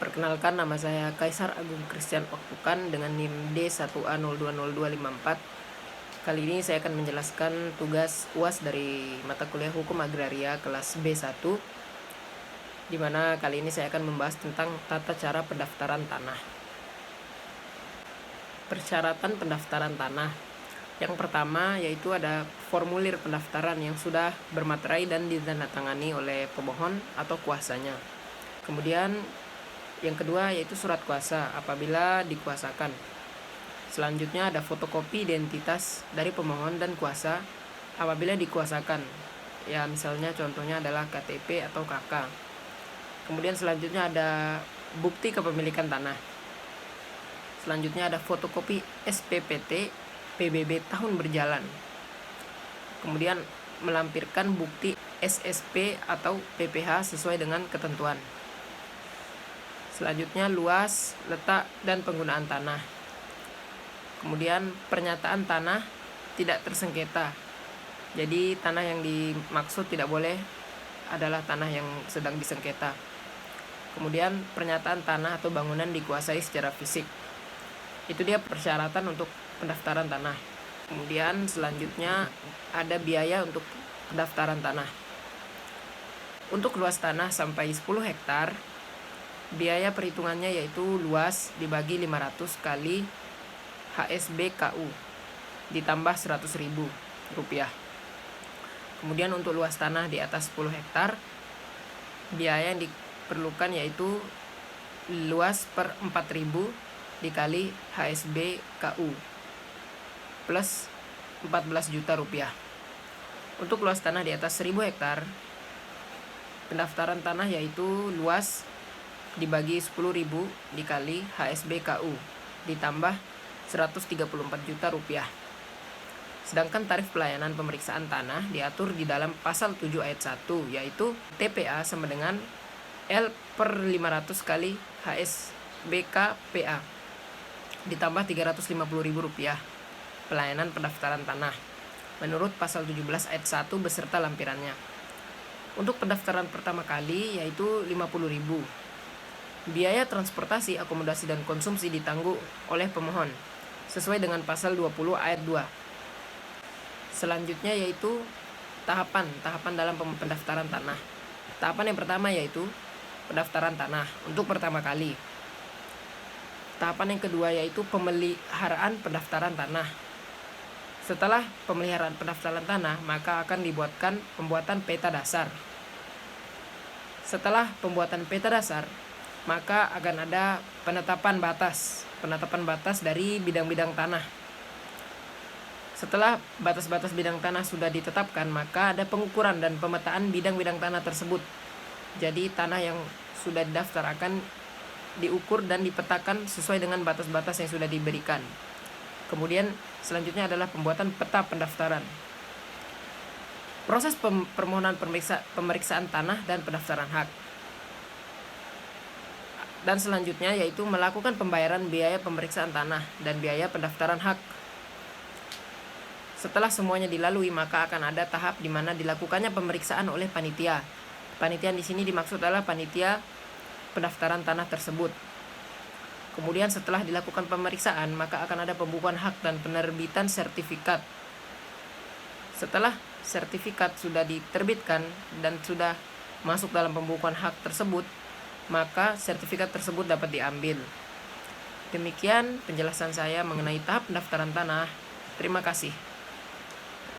Perkenalkan, nama saya Kaisar Agung Christian Oktukan dengan NIM D1A020254. Kali ini saya akan menjelaskan tugas UAS dari mata kuliah Hukum Agraria kelas B1, di mana kali ini saya akan membahas tentang tata cara pendaftaran tanah. Persyaratan pendaftaran tanah. Yang pertama yaitu ada formulir pendaftaran yang sudah bermaterai dan ditandatangani oleh pemohon atau kuasanya. Kemudian yang kedua yaitu surat kuasa apabila dikuasakan. Selanjutnya ada fotokopi identitas dari pemohon dan kuasa apabila dikuasakan. Ya, misalnya contohnya adalah KTP atau KK. Kemudian selanjutnya ada bukti kepemilikan tanah. Selanjutnya ada fotokopi SPPT PBB tahun berjalan. Kemudian melampirkan bukti SSP atau PPH sesuai dengan ketentuan. Selanjutnya luas, letak, dan penggunaan tanah. Kemudian pernyataan tanah tidak tersengketa. Jadi tanah yang dimaksud tidak boleh adalah tanah yang sedang disengketa. Kemudian pernyataan tanah atau bangunan dikuasai secara fisik. Itu dia persyaratan untuk pendaftaran tanah. Kemudian selanjutnya ada biaya untuk pendaftaran tanah. Untuk luas tanah sampai 10 hektar, biaya perhitungannya yaitu luas dibagi 500 kali HSB KU ditambah Rp100.000. Kemudian untuk luas tanah di atas 10 hektar, biaya yang diperlukan yaitu luas per 4.000 dikali HSB KU plus Rp14 juta. Untuk luas tanah di atas 1.000 hektar, pendaftaran tanah yaitu luas dibagi 10.000 dikali HSB KU ditambah Rp134 juta. Sedangkan tarif pelayanan pemeriksaan tanah diatur di dalam pasal 7 ayat 1, yaitu TPA sama dengan L per 500 kali HSBK PA ditambah Rp350.000 pelayanan pendaftaran tanah menurut pasal 17 ayat 1 beserta lampirannya. Untuk pendaftaran pertama kali yaitu Rp50.000. Biaya transportasi, akomodasi, dan konsumsi ditanggung oleh pemohon sesuai dengan pasal 20 ayat 2. Selanjutnya yaitu tahapan dalam pendaftaran tanah. Tahapan yang pertama yaitu pendaftaran tanah untuk pertama kali. Tahapan yang kedua yaitu pemeliharaan pendaftaran tanah. Setelah pemeliharaan pendaftaran tanah, maka akan dibuatkan pembuatan peta dasar. Setelah pembuatan peta dasar, maka akan ada penetapan batas dari bidang-bidang tanah. Setelah batas-batas bidang tanah sudah ditetapkan, maka ada pengukuran dan pemetaan bidang-bidang tanah tersebut. Jadi tanah yang sudah didaftar akan diukur dan dipetakan sesuai dengan batas-batas yang sudah diberikan. Kemudian selanjutnya adalah pembuatan peta pendaftaran. Proses permohonan pemeriksaan tanah dan pendaftaran hak. Dan selanjutnya yaitu melakukan pembayaran biaya pemeriksaan tanah dan biaya pendaftaran hak. Setelah semuanya dilalui, maka akan ada tahap di mana dilakukannya pemeriksaan oleh panitia. Panitia di sini dimaksud adalah panitia pendaftaran tanah tersebut. Kemudian setelah dilakukan pemeriksaan, maka akan ada pembukuan hak dan penerbitan sertifikat. Setelah sertifikat sudah diterbitkan dan sudah masuk dalam pembukuan hak tersebut, maka sertifikat tersebut dapat diambil. Demikian penjelasan saya mengenai tahap pendaftaran tanah. Terima kasih.